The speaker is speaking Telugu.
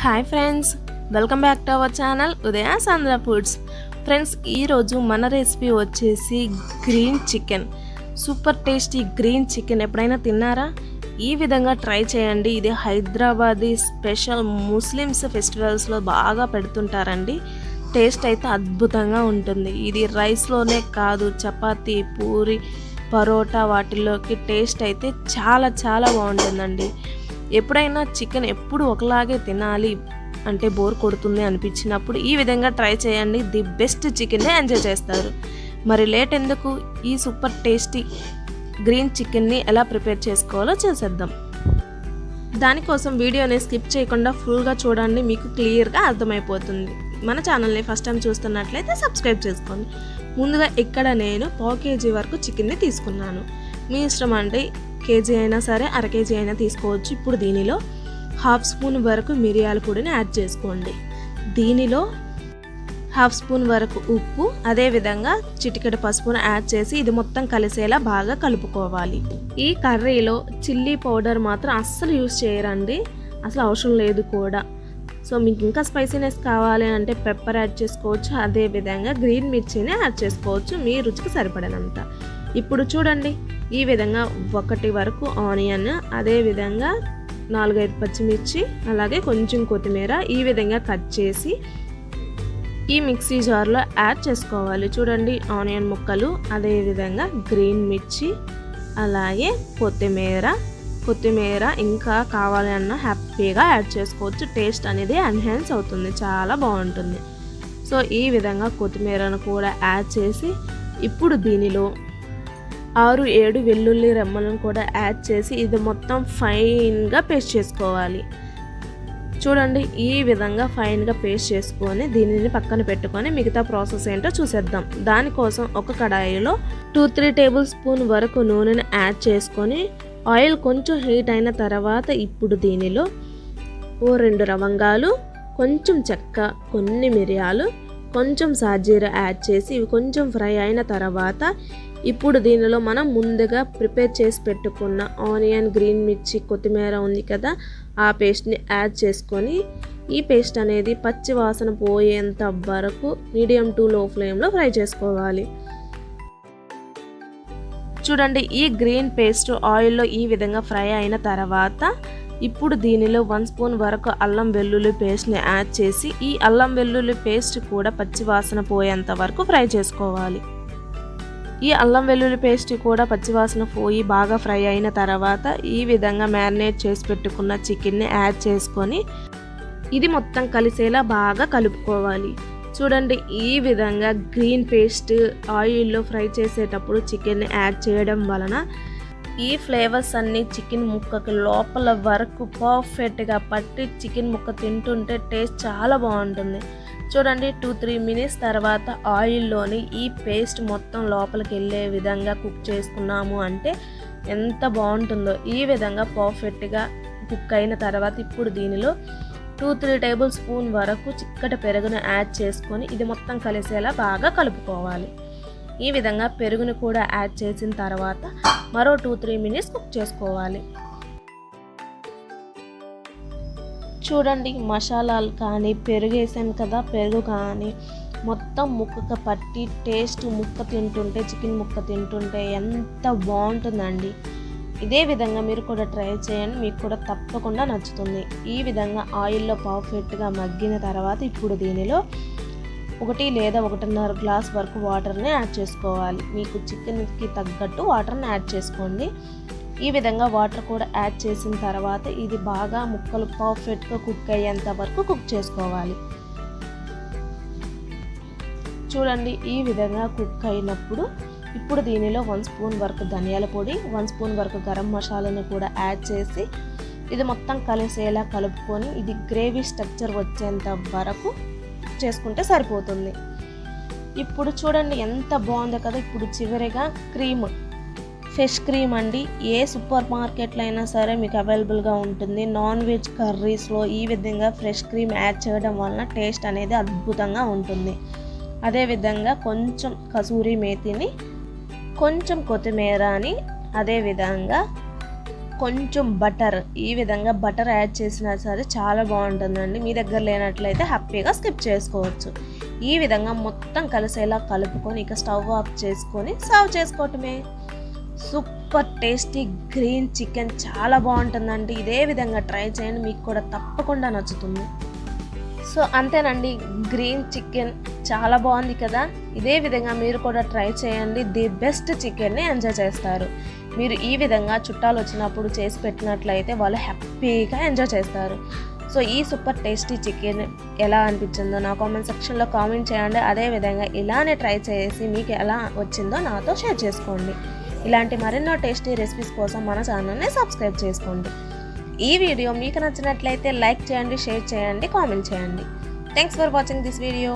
Hi friends, welcome back to our channel Udaya's Andhra foods. Friends, ఈరోజు మన రెసిపీ వచ్చేసి green chicken. Super tasty green chicken ఎప్పుడైనా తిన్నారా? ఈ విధంగా ట్రై చేయండి. ఇది హైదరాబాదీ స్పెషల్ ముస్లిమ్స్ ఫెస్టివల్స్లో బాగా పెడుతుంటారండి. టేస్ట్ అయితే అద్భుతంగా ఉంటుంది. ఇది రైస్లోనే కాదు, చపాతీ, పూరి, పరోటా వాటిల్లోకి టేస్ట్ అయితే చాలా చాలా బాగుంటుందండి. ఎప్పుడైనా చికెన్ ఎప్పుడు ఒకలాగే తినాలి అంటే బోర్ కొడుతుంది అనిపించినప్పుడు ఈ విధంగా ట్రై చేయండి. ది బెస్ట్ చికెన్నే ఎంజాయ్ చేస్తారు. మరి లేట్ ఎందుకు, ఈ సూపర్ టేస్టీ గ్రీన్ చికెన్ని ఎలా ప్రిపేర్ చేసుకోవాలో చేసేద్దాం. దానికోసం వీడియోని స్కిప్ చేయకుండా ఫుల్గా చూడండి, మీకు క్లియర్గా అర్థమైపోతుంది. మన ఛానల్ని ఫస్ట్ టైం చూస్తున్నట్లయితే సబ్స్క్రైబ్ చేసుకోండి. ముందుగా ఇక్కడ నేను 1/4 kg వరకు చికెన్ని తీసుకున్నాను. మీ ఇష్టం అంటే కేజీ అయినా సరే, అర కేజీ అయినా తీసుకోవచ్చు. ఇప్పుడు దీనిలో 1/2 స్పూన్ వరకు మిరియాల పొడిని యాడ్ చేసుకోండి. దీనిలో 1/2 స్పూన్ వరకు ఉప్పు, అదేవిధంగా చిటికెడు పసుపును యాడ్ చేసి ఇది మొత్తం కలిసేలా బాగా కలుపుకోవాలి. ఈ కర్రీలో చిల్లీ పౌడర్ మాత్రం అస్సలు యూజ్ చేయరండి, అసలు అవసరం లేదు కూడా. సో మీకు ఇంకా స్పైసీనెస్ కావాలి అంటే పెప్పర్ యాడ్ చేసుకోవచ్చు, అదేవిధంగా గ్రీన్ మిర్చిని యాడ్ చేసుకోవచ్చు మీ రుచికి సరిపడినంత. ఇప్పుడు చూడండి, ఈ విధంగా 1 వరకు ఆనియన్, అదేవిధంగా 4-5 పచ్చిమిర్చి, అలాగే కొంచెం కొత్తిమీర ఈ విధంగా కట్ చేసి ఈ మిక్సీ జార్లో యాడ్ చేసుకోవాలి. చూడండి, ఆనియన్ ముక్కలు, అదేవిధంగా గ్రీన్ మిర్చి, అలాగే కొత్తిమీర ఇంకా కావాలి అన్న హ్యాపీగా యాడ్ చేసుకోవచ్చు. టేస్ట్ అనేది ఎన్హాన్స్ అవుతుంది, చాలా బాగుంటుంది. సో ఈ విధంగా కొత్తిమీరను కూడా యాడ్ చేసి ఇప్పుడు దీనిలో 6-7 వెల్లుల్లి రెమ్మలను కూడా యాడ్ చేసి ఇది మొత్తం ఫైన్గా పేస్ట్ చేసుకోవాలి. చూడండి, ఈ విధంగా ఫైన్గా పేస్ట్ చేసుకొని దీనిని పక్కన పెట్టుకొని మిగతా ప్రాసెస్ ఏంటో చూసేద్దాం. దానికోసం ఒక కడాయిలో 2-3 టేబుల్ స్పూన్ వరకు నూనెను యాడ్ చేసుకొని ఆయిల్ కొంచెం హీట్ అయిన తర్వాత ఇప్పుడు దీనిలో 2 లవంగాలు, కొంచెం చెక్క, కొన్ని మిరియాలు, కొంచెం సాజీర యాడ్ చేసి ఇవి కొంచెం ఫ్రై అయిన తర్వాత ఇప్పుడు దీనిలో మనం ముందుగా ప్రిపేర్ చేసి పెట్టుకున్న ఆనియన్, గ్రీన్ మిర్చి, కొత్తిమీర ఉంది కదా, ఆ పేస్ట్ని యాడ్ చేసుకొని ఈ పేస్ట్ అనేది పచ్చి వాసన పోయేంత వరకు మీడియం టు లో ఫ్లేమ్లో ఫ్రై చేసుకోవాలి. చూడండి, ఈ గ్రీన్ పేస్ట్ ఆయిల్లో ఈ విధంగా ఫ్రై అయిన తర్వాత ఇప్పుడు దీనిలో 1 స్పూన్ వరకు అల్లం వెల్లుల్లి పేస్ట్ని యాడ్ చేసి ఈ అల్లం వెల్లుల్లి పేస్ట్ కూడా పచ్చి వాసన పోయేంత వరకు ఫ్రై చేసుకోవాలి. ఈ అల్లం వెల్లుల్లి పేస్ట్ కూడా పచ్చివాసన పోయి బాగా ఫ్రై అయిన తర్వాత ఈ విధంగా మ్యారినేట్ చేసి పెట్టుకున్న చికెన్ని యాడ్ చేసుకొని ఇది మొత్తం కలిసేలా బాగా కలుపుకోవాలి. చూడండి, ఈ విధంగా గ్రీన్ పేస్ట్ ఆయిల్లో ఫ్రై చేసేటప్పుడు చికెన్ని యాడ్ చేయడం వలన ఈ ఫ్లేవర్స్ అన్నీ చికెన్ ముక్కకి లోపల వరకు పర్ఫెక్ట్గా పట్టి చికెన్ ముక్క తింటుంటే టేస్ట్ చాలా బాగుంటుంది. చూడండి, 2-3 మినిట్స్ తర్వాత ఆయిల్లోని ఈ పేస్ట్ మొత్తం లోపలికి వెళ్ళే విధంగా కుక్ చేసుకున్నాము అంటే ఎంత బాగుంటుందో. ఈ విధంగా పర్ఫెక్ట్గా కుక్ అయిన తర్వాత ఇప్పుడు దీనిలో 2-3 టేబుల్ స్పూన్ వరకు చిక్కటి పెరుగును యాడ్ చేసుకొని ఇది మొత్తం కలిసేలా బాగా కలుపుకోవాలి. ఈ విధంగా పెరుగును కూడా యాడ్ చేసిన తర్వాత మరో 2-3 మినిట్స్ కుక్ చేసుకోవాలి. చూడండి, మసాలాలు కానీ పెరుగు వేసాం కదా, పెరుగు కానీ మొత్తం ముక్కకు పట్టి టేస్ట్ ముక్క తింటుంటే, చికెన్ ముక్క తింటుంటే ఎంత బాగుంటుందండి. ఇదే విధంగా మీరు కూడా ట్రై చేయండి, మీకు కూడా తప్పకుండా నచ్చుతుంది. ఈ విధంగా ఆయిల్లో పర్ఫెక్ట్గా మగ్గిన తర్వాత ఇప్పుడు దీనిలో 1 లేదా 1.5 గ్లాస్ వరకు వాటర్ని యాడ్ చేసుకోవాలి. మీకు చికెన్కి తగ్గట్టు వాటర్ని యాడ్ చేసుకోండి. ఈ విధంగా వాటర్ కూడా యాడ్ చేసిన తర్వాత ఇది బాగా ముక్కలు పర్ఫెక్ట్గా కుక్ అయ్యేంత వరకు కుక్ చేసుకోవాలి. చూడండి, ఈ విధంగా కుక్ అయినప్పుడు ఇప్పుడు దీనిలో 1 స్పూన్ వరకు ధనియాల పొడి, 1 స్పూన్ వరకు గరం మసాలాను కూడా యాడ్ చేసి ఇది మొత్తం కలిసేలా కలుపుకొని ఇది గ్రేవీ స్ట్రక్చర్ వచ్చేంత వరకు చేసుకుంటే సరిపోతుంది. ఇప్పుడు చూడండి ఎంత బాగుందో కదా. ఇప్పుడు చివరిగా క్రీమ్, ఫ్రెష్ క్రీమ్ అండి, ఏ సూపర్ మార్కెట్లో అయినా సరే మీకు అవైలబుల్గా ఉంటుంది. నాన్ వెజ్ కర్రీస్లో ఈ విధంగా ఫ్రెష్ క్రీమ్ యాడ్ చేయడం వలన టేస్ట్ అనేది అద్భుతంగా ఉంటుంది. అదేవిధంగా కొంచెం కసూరి మేతిని, కొంచెం కొత్తిమీరని, అదేవిధంగా కొంచెం బటర్, ఈ విధంగా బటర్ యాడ్ చేసినా సరే చాలా బాగుంటుందండి. మీ దగ్గర లేనట్లయితే హ్యాపీగా స్కిప్ చేసుకోవచ్చు. ఈ విధంగా మొత్తం కలిసేలా కలుపుకొని ఇక స్టవ్ ఆఫ్ చేసుకొని సర్వ్ చేసుకోవటమే. సూపర్ టేస్టీ గ్రీన్ చికెన్ చాలా బాగుంటుందండి. ఇదే విధంగా ట్రై చేయండి, మీకు కూడా తప్పకుండా నచ్చుతుంది. సో అంతేనండి, గ్రీన్ చికెన్ చాలా బాగుంది కదా. ఇదే విధంగా మీరు కూడా ట్రై చేయండి, ది బెస్ట్ చికెన్ని ఎంజాయ్ చేస్తారు. మీరు ఈ విధంగా చుట్టాలు వచ్చినప్పుడు చేసి పెట్టినట్లయితే వాళ్ళు హ్యాపీగా ఎంజాయ్ చేస్తారు. సో ఈ సూపర్ టేస్టీ చికెన్ ఎలా అనిపించిందో నా కామెంట్ సెక్షన్లో కామెంట్ చేయండి. అదేవిధంగా ఇలానే ట్రై చేసి మీకు ఎలా వచ్చిందో నాతో షేర్ చేసుకోండి. ఇలాంటి మరెన్నో టేస్టీ రెసిపీస్ కోసం మన ఛానల్ని సబ్స్క్రైబ్ చేసుకోండి. ఈ వీడియో మీకు నచ్చినట్లయితే లైక్ చేయండి, షేర్ చేయండి, కామెంట్ చేయండి. Thanks for watching this video.